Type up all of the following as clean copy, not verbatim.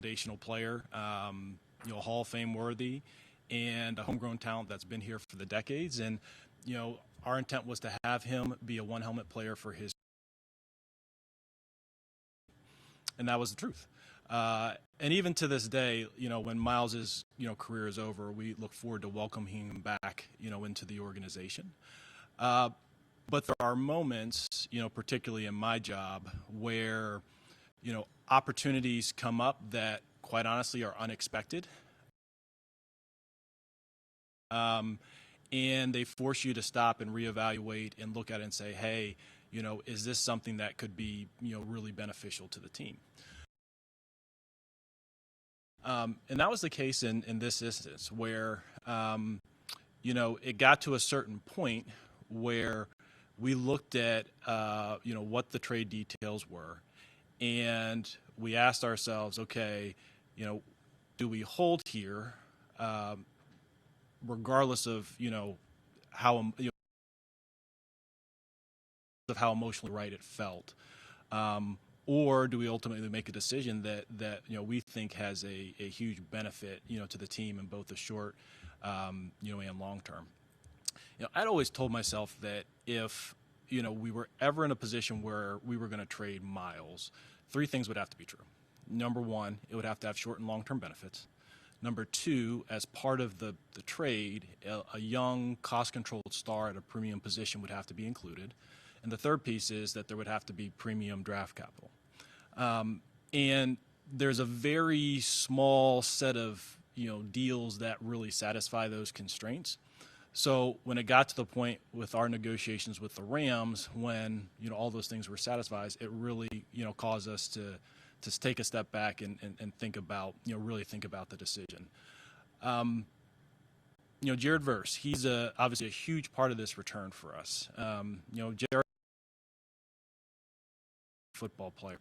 foundational player, Hall of Fame worthy, and a homegrown talent that's been here for the decades. And, our intent was to have him be a one helmet player for his, and that was the truth. And even to this day, when Miles's, career is over, we look forward to welcoming him back, into the organization. But there are moments, particularly in my job, where, opportunities come up that, quite honestly, are unexpected. And they force you to stop and reevaluate and look at it and say, hey, is this something that could be, really beneficial to the team? And that was the case in this instance where, it got to a certain point where we looked at, what the trade details were, and we asked ourselves, okay, do we hold here, regardless of, how, of how emotionally right it felt, or do we ultimately make a decision that we think has a huge benefit, to the team in both the short, and long term. I'd always told myself that if, we were ever in a position where we were going to trade Miles, three things would have to be true. Number one, it would have to have short and long-term benefits. Number two, as part of the trade, a young, cost-controlled star at a premium position would have to be included. And the third piece is that there would have to be premium draft capital. And there's a very small set of, deals that really satisfy those constraints. So when it got to the point with our negotiations with the Rams, when, all those things were satisfied, it really, caused us to take a step back and think about, really think about the decision. Jared Verse, he's obviously a huge part of this return for us. Jared, football player,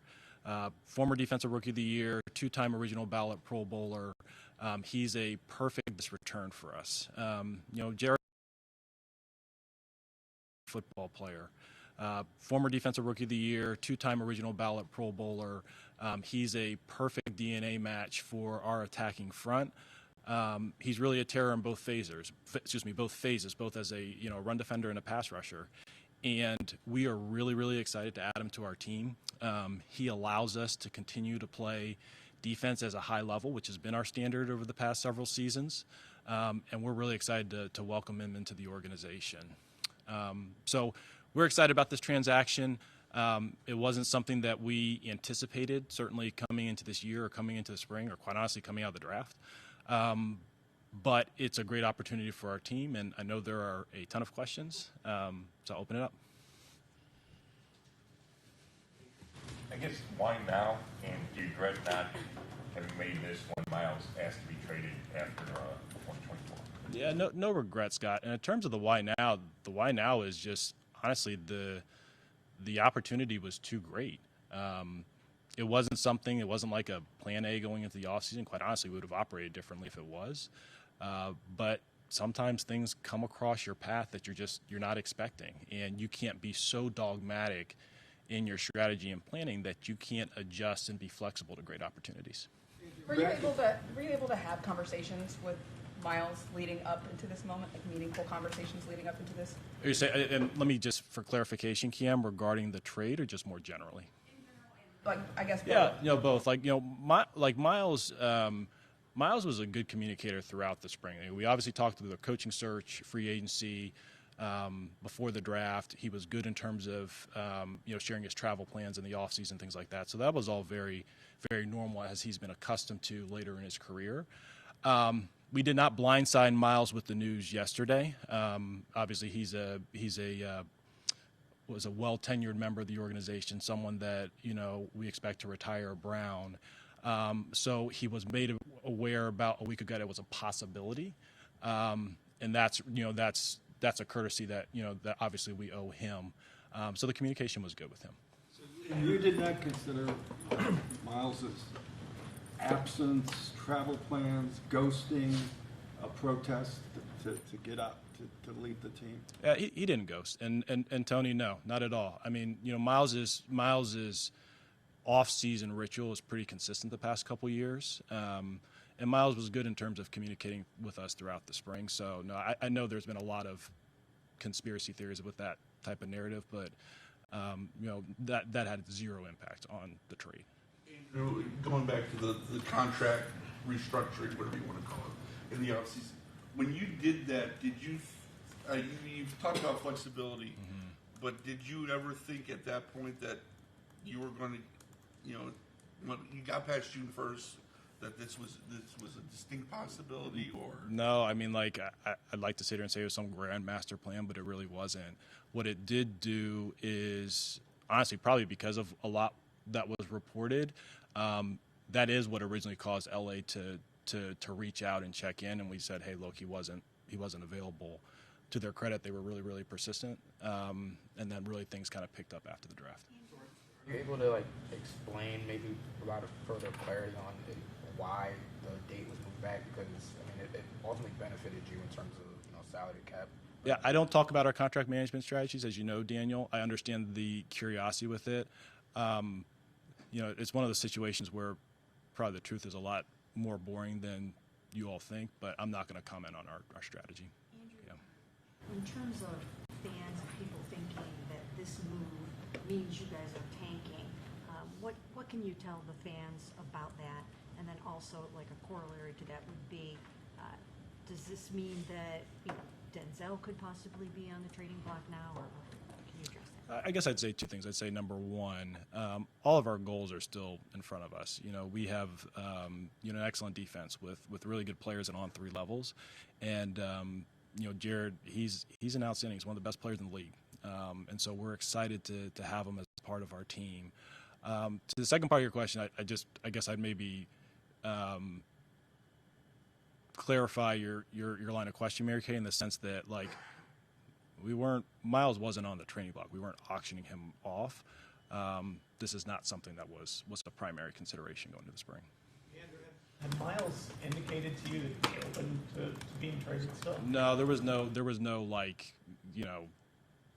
former Defensive Rookie of the Year, two-time original ballot Pro Bowler. He's a perfect return for us. Jared, football player, former Defensive Rookie of the Year, two-time original ballot Pro Bowler. He's a perfect DNA match for our attacking front. He's really a terror in both phases, both as a run defender and a pass rusher. And we are really, really excited to add him to our team. He allows us to continue to play defense as a high level, which has been our standard over the past several seasons. And we're really excited to welcome him into the organization. So we're excited about this transaction. It wasn't something that we anticipated, certainly coming into this year or coming into the spring, or quite honestly coming out of the draft. But it's a great opportunity for our team, and I know there are a ton of questions, so I'll open it up. I guess why now, and do you regret not having made this when Miles asked to be traded after 2024? Yeah, no regret, Scott. And in terms of the why now is just, honestly, the opportunity was too great. It wasn't like a plan A going into the offseason. Quite honestly, we would have operated differently if it was. But sometimes things come across your path that you're not expecting, and you can't be so dogmatic in your strategy and planning that you can't adjust and be flexible to great opportunities. Were you able to have conversations with Miles leading up into this moment, like meaningful conversations leading up into this? Are you saying, and let me just, for clarification, Kiam, regarding the trade, or just more generally? Like, I guess both. Yeah, both. Miles. Miles was a good communicator throughout the spring. We obviously talked through the coaching search, free agency, before the draft. He was good in terms of sharing his travel plans in the offseason, things like that. So that was all very, very normal, as he's been accustomed to later in his career. We did not blindside Miles with the news yesterday. Obviously, was a well-tenured member of the organization, someone that we expect to retire Brown. So he was made aware about a week ago that it was a possibility, and that's a courtesy that that obviously we owe him. So the communication was good with him. So you did not consider Miles's absence, travel plans, ghosting, a protest to get up to lead the team? Yeah, he didn't ghost, and Tony, no, not at all. I mean, Miles is off-season ritual is pretty consistent the past couple years. And Miles was good in terms of communicating with us throughout the spring. So, no, I know there's been a lot of conspiracy theories with that type of narrative, but, that had zero impact on the trade. Andrew, going back to the contract restructuring, whatever you want to call it, in the offseason, when you did that, did you, you've talked about flexibility, but did you ever think at that point that you were going to, when you got past June 1st, that this was a distinct possibility? Or No, I mean, like, I'd like to sit here and say it was some grand master plan, but it really wasn't. What it did do is, honestly, probably because of a lot that was reported, that is what originally caused LA to reach out and check in, and we said, hey, look, he wasn't available. To their credit, they were really, really persistent, and then really things kind of picked up after the draft. Are you able to explain, maybe provide a further clarity on why the date was moved back? Because I mean, it ultimately benefited you in terms of salary cap. Yeah, I don't talk about our contract management strategies, as you know, Daniel. I understand the curiosity with it. It's one of those situations where probably the truth is a lot more boring than you all think, but I'm not going to comment on our strategy. Andrew, in terms of fans and people thinking that this move means you guys are tanking, what can you tell the fans about that? And then also, like a corollary to that would be, does this mean that Denzel could possibly be on the trading block now, or can you address that? I guess I'd say two things. I'd say number one, all of our goals are still in front of us. We have an excellent defense with really good players at on three levels, and Jared, he's an outstanding. He's one of the best players in the league, and so we're excited to have him as part of our team. To the second part of your question, I guess I'd maybe clarify your line of question, Mary Kay, in the sense that Miles wasn't on the trading block. We weren't auctioning him off. This is not something that was a primary consideration going into the spring. Andrew, had Miles indicated to you that he'd be open to being traded still? No, there was no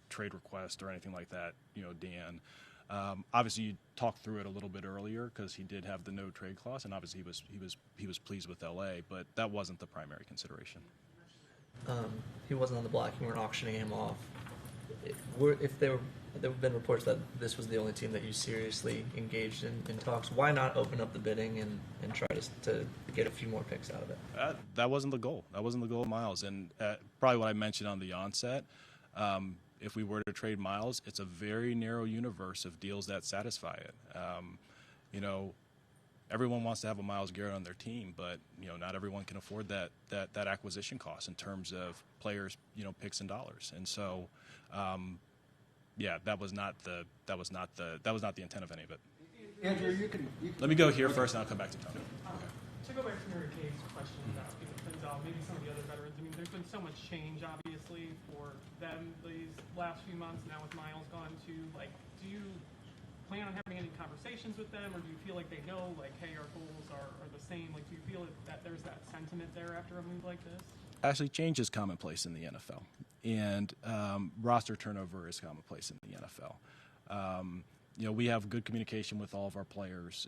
trade request or anything like that. Dan. Obviously, you talked through it a little bit earlier because he did have the no trade clause, and obviously he was pleased with LA, but that wasn't the primary consideration. He wasn't on the block. You weren't auctioning him off. If there have been reports that this was the only team that you seriously engaged in talks, why not open up the bidding and try to get a few more picks out of it? That wasn't the goal. That wasn't the goal of Miles, and probably what I mentioned on the onset. If we were to trade Miles, it's a very narrow universe of deals that satisfy it. Everyone wants to have a Miles Garrett on their team, but not everyone can afford that acquisition cost in terms of players, picks and dollars. And so, that was not the intent of any of it. Andrew, you can Let me go here first, and I'll come back to Tony. To go back to Mary Kay's question about Denzel, maybe some of the other veterans. I mean, there's been so much change, obviously, for them these last few months. Now with Miles gone, too. Do you plan on having any conversations with them, or do you feel like they know, hey, our goals are the same? Do you feel that there's that sentiment there after a move like this? Actually, change is commonplace in the NFL, and roster turnover is commonplace in the NFL. We have good communication with all of our players.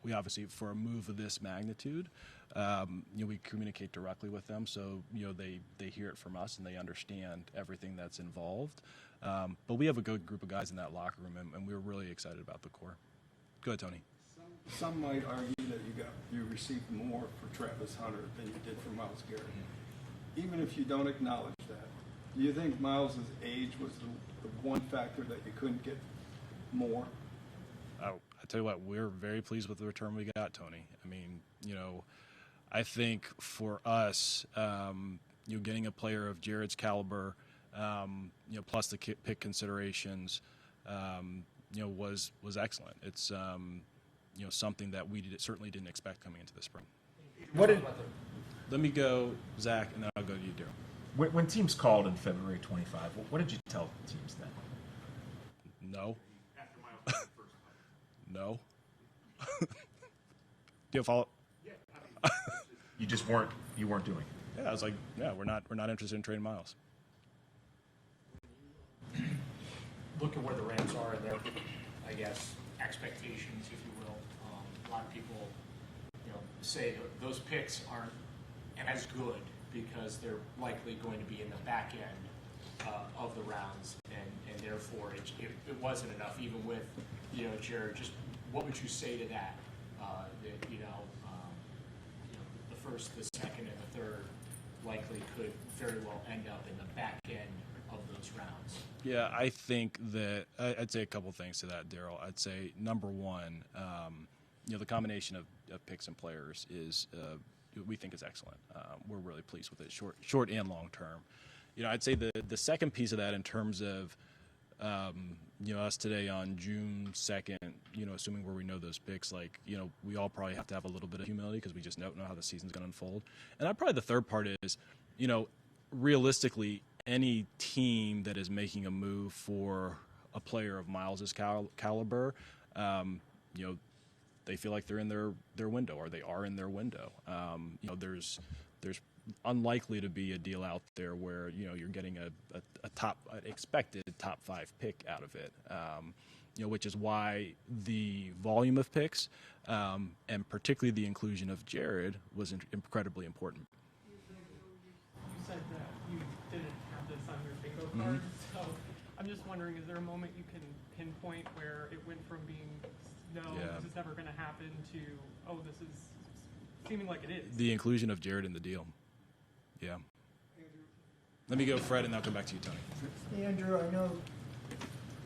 We obviously, for a move of this magnitude, we communicate directly with them, so they hear it from us and they understand everything that's involved. But we have a good group of guys in that locker room, and we're really excited about the core. Go ahead, Tony. Some might argue that you received more for Travis Hunter than you did for Miles Garrett. Even if you don't acknowledge that, do you think Miles' age was the one factor that you couldn't get more? I tell you what, we're very pleased with the return we got, Tony. I mean, I think for us, getting a player of Jared's caliber, plus the pick considerations, was excellent. It's something that we certainly didn't expect coming into the spring. Let me go, Zach, and then I'll go to you, Daryl. When teams called in February 25, what did you tell teams then? No. No. Do you follow? You just weren't doing it. Yeah, I was like, we're not interested in trading Miles. Look at where the Rams are in their, I guess, expectations, if you will. A lot of people, say that those picks aren't as good because they're likely going to be in the back end of the rounds, and therefore it wasn't enough, even with, Jared. Just what would you say to that? The first, the second, and the third likely could very well end up in the back end of those rounds. Yeah, I think that I'd say a couple things to that, Daryl. I'd say number one, the combination of picks and players is we think is excellent. We're really pleased with it, short and long term. I'd say the second piece of that in terms of us today on June 2nd, assuming where we know those picks, we all probably have to have a little bit of humility because we just don't know how the season's going to unfold. And probably the third part is, realistically, any team that is making a move for a player of Miles's caliber, they feel like they're in their window, or they are in their window. There's unlikely to be a deal out there where you're getting a expected top 5 pick out of it. Which is why the volume of picks and particularly the inclusion of Jared was incredibly important. You said that you didn't have this on your bingo card, so I'm just wondering, is there a moment you can pinpoint where it went from being this is never going to happen to, this is seeming like it is? The inclusion of Jared in the deal. Yeah. Let me go, Fred, and I'll come back to you, Tony. Andrew, I know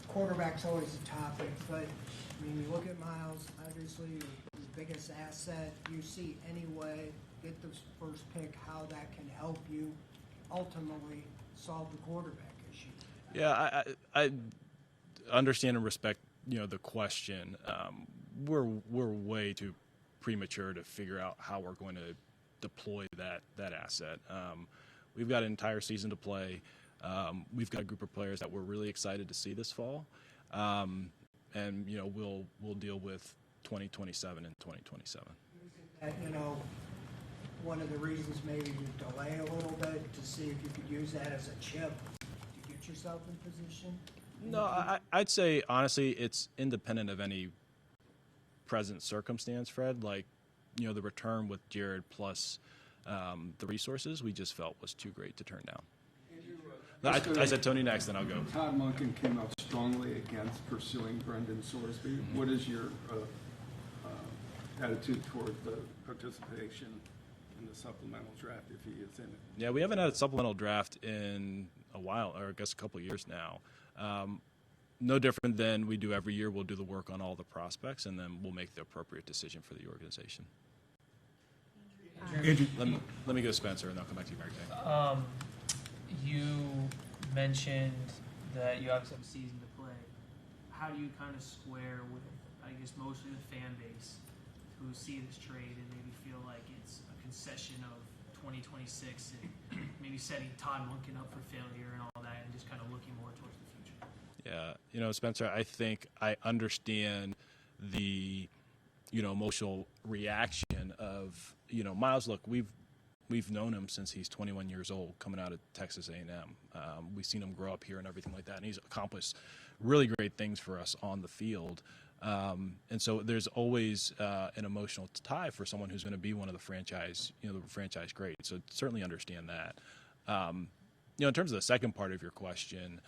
quarterback's always a topic, but you look at Miles, obviously his biggest asset. You see any way, get the first pick, how that can help you ultimately solve the quarterback issue. Yeah, I understand and respect the question. We're way too premature to figure out how we're going to deploy that asset. We've got an entire season to play. We've got a group of players that we're really excited to see this fall, and we'll deal with 2027 and 2027. That, one of the reasons maybe to delay a little bit to see if you could use that as a chip to get yourself in position. No, I'd say honestly, it's independent of any present circumstance, Fred. The return with Jared plus the resources we just felt was too great to turn down. I said Tony next, then I'll go. Todd Monken came out strongly against pursuing Brendan Sorsby. Mm-hmm. What is your attitude toward the participation in the supplemental draft if he is in it? Yeah, we haven't had a supplemental draft in a while, or I guess a couple of years now. No different than we do every year. We'll do the work on all the prospects, and then we'll make the appropriate decision for the organization. Andrew, let me go to Spencer, and I'll come back to you, Mary Kay. You mentioned that you obviously have a season to play. How do you kind of square with, I guess, most of the fan base who see this trade and maybe feel like it's a concession of 2026 and maybe setting Todd Monken up for failure and all that, and just kind of looking more towards the future? Yeah, Spencer, I think I understand the emotional reaction of Miles. Look, we've known him since he's 21 years old, coming out of Texas A&M. We've seen him grow up here and everything like that, and he's accomplished really great things for us on the field. And so there's always an emotional tie for someone who's going to be one of the franchise greats. So certainly understand that. In terms of the second part of your question,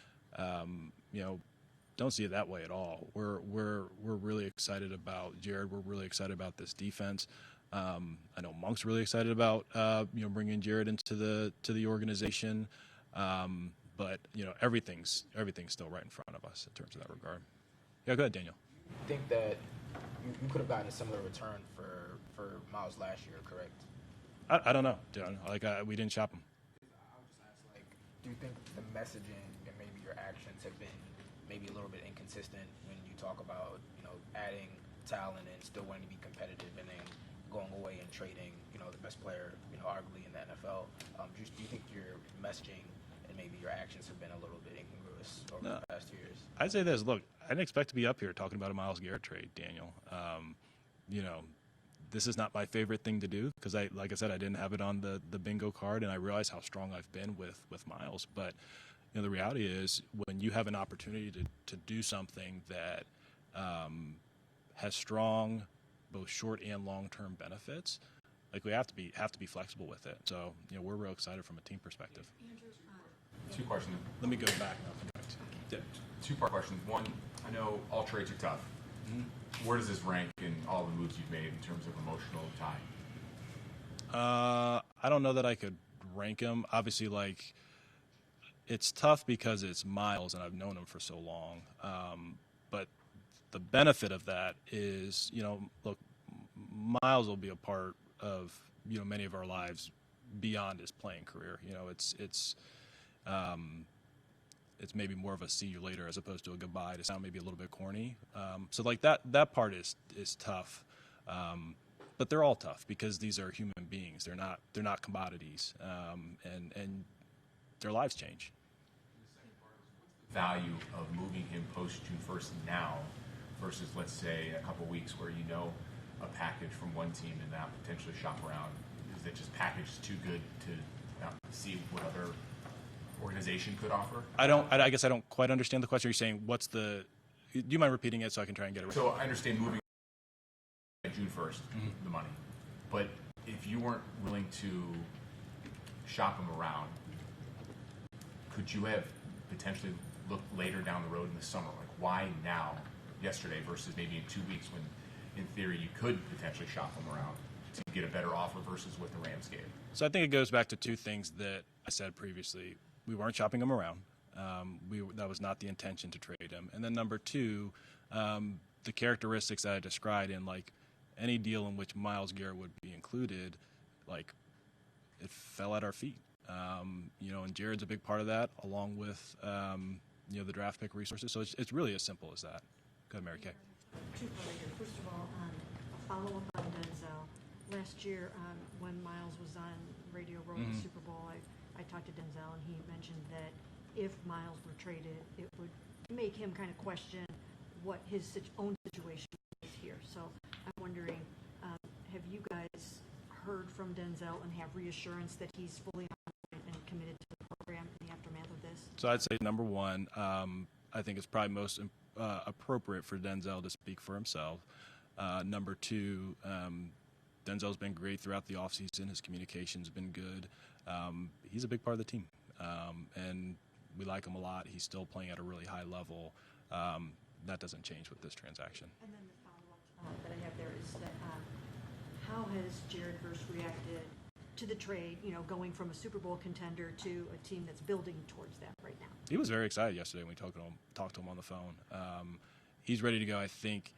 don't see it that way at all. We're really excited about Jared. We're really excited about this defense. I know Monk's really excited about bringing Jared into the organization. But everything's still right in front of us in terms of that regard. Yeah, go ahead, Daniel. I think that you could have gotten a similar return for Miles last year, correct? I don't know, John. We didn't shop him. I'll just ask, do you think the messaging and maybe your actions have been maybe a little bit inconsistent when you talk about adding talent and still wanting to be competitive, and then going away and trading the best player arguably in the NFL? Do you think your messaging and maybe your actions have been a little bit incongruous over the past 2 years? I'd say this. Look, I didn't expect to be up here talking about a Myles Garrett trade, Daniel. This is not my favorite thing to do because, like I said, I didn't have it on the bingo card, and I realize how strong I've been with Myles. But the reality is, when you have an opportunity to do something that has strong both short and long-term benefits, like we have to be flexible with it. So we're real excited from a team perspective. Two questions. Let me go back and I'll come back to you. Yeah. Two-part questions. One, I know all trades are tough. Where does this rank in all the moves you've made in terms of emotional tie? I don't know that I could rank them. Obviously, like, it's tough because it's Miles and I've known him for so long. But the benefit of that is, look, Miles will be a part of, many of our lives beyond his playing career. It's maybe more of a see you later as opposed to a goodbye, to sound maybe a little bit corny. So like that part is tough. But they're all tough because these are human beings. They're not commodities. And their lives change. Value of moving him post June 1st now versus, let's say, a couple weeks where a package from one team and now potentially shop around? Is it just packaged too good to see what other organization could offer? I guess I don't quite understand the question. You're saying do you mind repeating it so I can try and get it right? So I understand moving June 1st, the money. But if you weren't willing to shop him around, could you have potentially looked later down the road in the summer? Like, why now, yesterday, versus maybe in 2 weeks when, in theory, you could potentially shop him around to get a better offer versus what the Rams gave? So I think it goes back to two things that I said previously. We weren't shopping him around. That was not the intention to trade him. And then number two, the characteristics that I described in, like, any deal in which Myles Garrett would be included, like, it fell at our feet. And Jared's a big part of that, along with, the draft pick resources. So it's really as simple as that. Go ahead, Mary Kay. Two-parter here. First of all, a follow-up on Denzel. Last year, when Myles was on Radio Row at the Super Bowl, I talked to Denzel, and he mentioned that if Myles were traded, it would make him kind of question what his own situation is here. So I'm wondering, have you guys heard from Denzel and have reassurance that he's fully on board and committed to the program in the aftermath of this? So I'd say number one, I think it's probably most appropriate for Denzel to speak for himself. Number two, Denzel's been great throughout the offseason. His communication's been good. He's a big part of the team, and we like him a lot. He's still playing at a really high level. That doesn't change with this transaction. And then the follow-up that I have there is that how has Jared Verse reacted to the trade, going from a Super Bowl contender to a team that's building towards that right now? He was very excited yesterday when we talked to him on the phone. He's ready to go. I think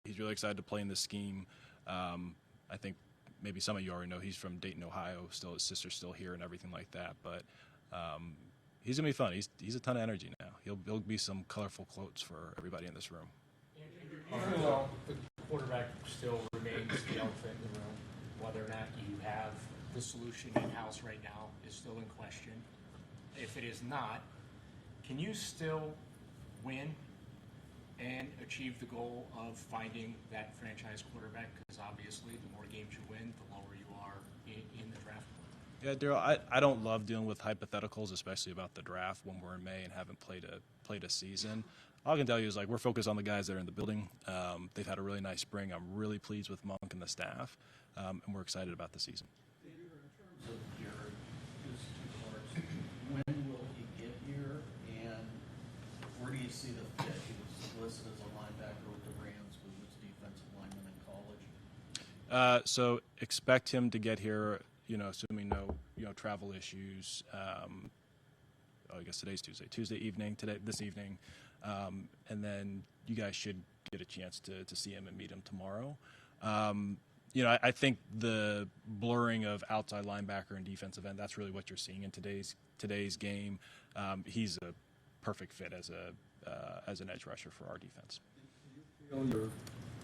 he's really excited to play in this scheme. I think maybe some of you already know he's from Dayton, Ohio. Still, his sister's still here and everything like that. But he's gonna be fun. He's a ton of energy now. He'll be some colorful quotes for everybody in this room. Well, the quarterback still remains the elephant in the room. Whether or not you have the solution in-house right now is still in question. If it is not, can you still win and achieve the goal of finding that franchise quarterback? Because obviously, the more games you win, the lower you are in the draft. Yeah, Daryl, I don't love dealing with hypotheticals, especially about the draft when we're in May and haven't played a season. All I can tell you is, like, we're focused on the guys that are in the building. They've had a really nice spring. I'm really pleased with Monk and the staff, and we're excited about the season. In terms of Jared, just two parts. When will he get here, and where do you see the fit? He was listed as a linebacker with the Rams, but he was defensive lineman in college. So expect him to get here, assuming no, travel issues. I guess today's Tuesday evening, this evening. And then you guys should get a chance to see him and meet him tomorrow. I think the blurring of outside linebacker and defensive end, that's really what you're seeing in today's game. He's a perfect fit as an edge rusher for our defense. Do you feel you're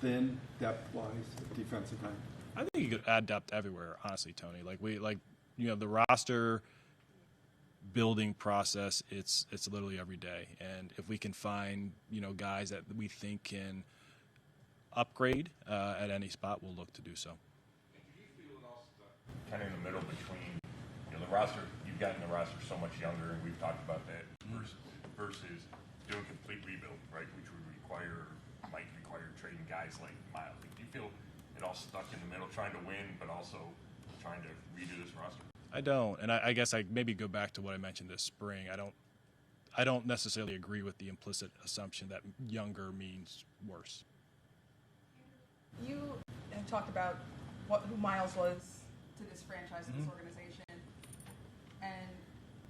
thin depth-wise at defensive end? I think you could add depth everywhere, honestly, Tony. The roster building process, it's literally every day. And if we can find, guys that we think can upgrade at any spot, we'll look to do so. Kind of in the middle between, the roster, you've gotten the roster so much younger, and we've talked about that, versus doing complete rebuild, right, which would require might require trading guys like Miles? Like, do you feel it all stuck in the middle, trying to win, but also trying to redo this roster? I don't, and I guess I maybe go back to what I mentioned this spring. I don't necessarily agree with the implicit assumption that younger means worse. You have talked about who Miles was to this franchise, to this organization, and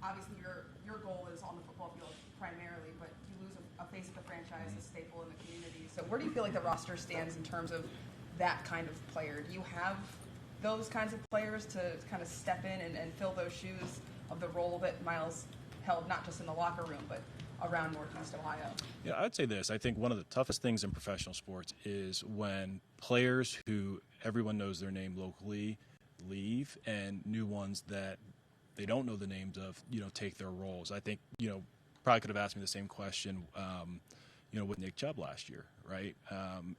obviously your goal is on the football field primarily, but you lose a face of the franchise, a staple in the community. So where do you feel like the roster stands in terms of that kind of player? Do you have those kinds of players to kind of step in and fill those shoes of the role that Miles held, not just in the locker room, but around Northeast Ohio? Yeah, I'd say this. I think one of the toughest things in professional sports is when players who everyone knows their name locally leave and new ones that they don't know the names of, take their roles. I think, probably could have asked me the same question, with Nick Chubb last year, right?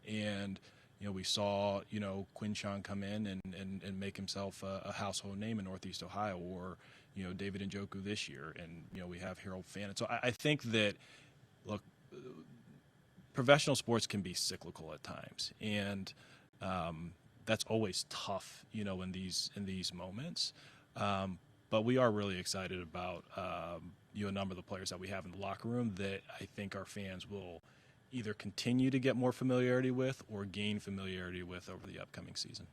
And we saw, Quinshon come in and make himself a household name in Northeast Ohio, or, David Njoku this year, and, we have Harold Fannin. So I think that, look, professional sports can be cyclical at times, and that's always tough, in these moments. But we are really excited about, a number of the players that we have in the locker room that I think our fans will either continue to get more familiarity with or gain familiarity with over the upcoming season.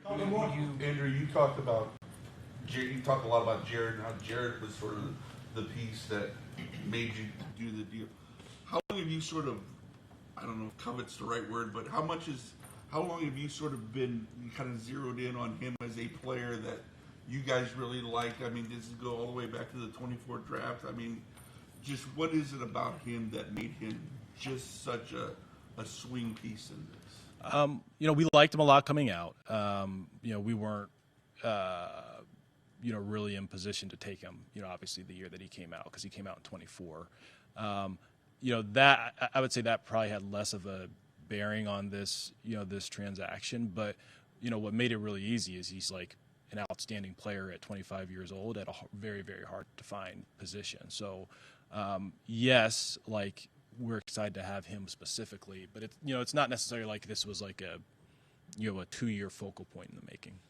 Andrew, you talked a lot about Jared and how Jared was sort of the piece that made you do the deal. How long have you sort of, I don't know if covet's the right word, but how long have you sort of been kind of zeroed in on him as a player that you guys really like? I mean, does it go all the way back to the 24 draft? I mean, just what is it about him that made him just such a swing piece in this? We liked him a lot coming out. We weren't, really in position to take him, obviously the year that he came out, because he came out in 24. That I would say that probably had less of a bearing on this, this transaction. But, what made it really easy is he's like an outstanding player at 25 years old at a very, very hard to find position. So, yes, like, we're excited to have him specifically, but it's not necessarily like this was like a 2-year focal point in the making.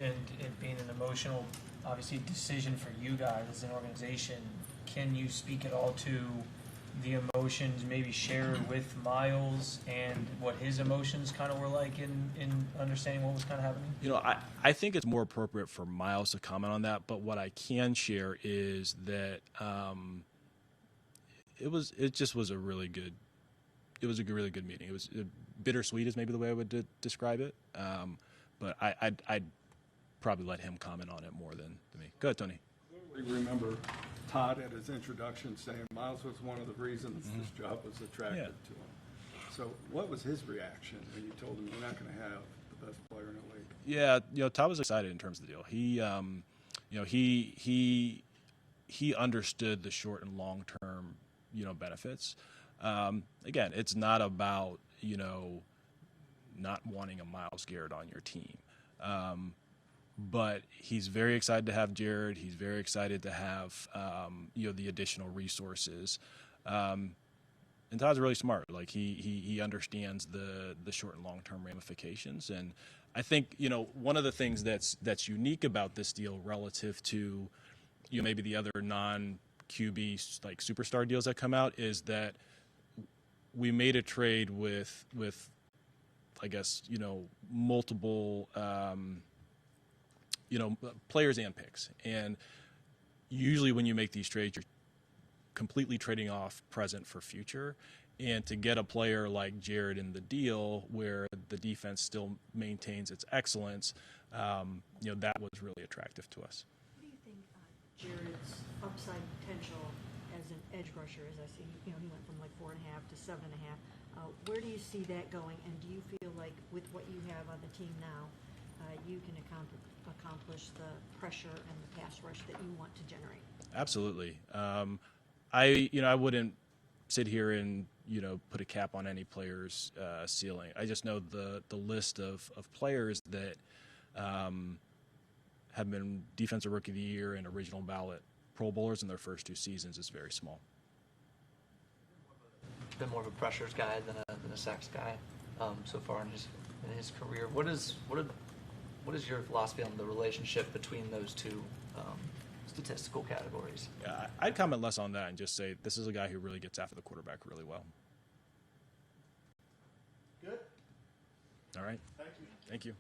And it being an emotional, obviously, decision for you guys as an organization, can you speak at all to the emotions maybe shared with Miles and what his emotions kind of were like in understanding what was kind of happening? I think it's more appropriate for Miles to comment on that, but what I can share is that it just was a really good meeting. It was bittersweet is maybe the way I would describe it, but I'd probably let him comment on it more than me. Go ahead, Tony. We remember Todd at his introduction saying Miles was one of the reasons this job was attractive to him. So what was his reaction when you told him you're not going to have the best player in the league? Yeah, Todd was excited in terms of the deal. He understood the short and long term, benefits. Again, it's not about, not wanting a Myles Garrett on your team. But he's very excited to have Jared. He's very excited to have, the additional resources. And Todd's really smart. Like he understands the short and long-term ramifications. And I think, one of the things that's unique about this deal relative to, maybe the other non-QB like superstar deals that come out is that we made a trade with I guess, multiple, players and picks. And usually when you make these trades, you're completely trading off present for future. And to get a player like Jared in the deal where the defense still maintains its excellence, that was really attractive to us. What do you think Jared's upside potential as an edge rusher, as I see, he went from like 4.5 to 7.5. Where do you see that going? And do you feel like with what you have on the team now, you can accomplish the pressure and the pass rush that you want to generate? Absolutely. I wouldn't sit here and put a cap on any player's ceiling. I just know the list of players that have been Defensive Rookie of the Year and original ballot Pro Bowlers in their first 2 seasons is very small. been more of a pressures guy than a sacks guy so far in his career. What is your philosophy on the relationship between those two statistical categories? Yeah, I'd comment less on that and just say this is a guy who really gets after the quarterback really well. Good. All right. Thank you. Thank you.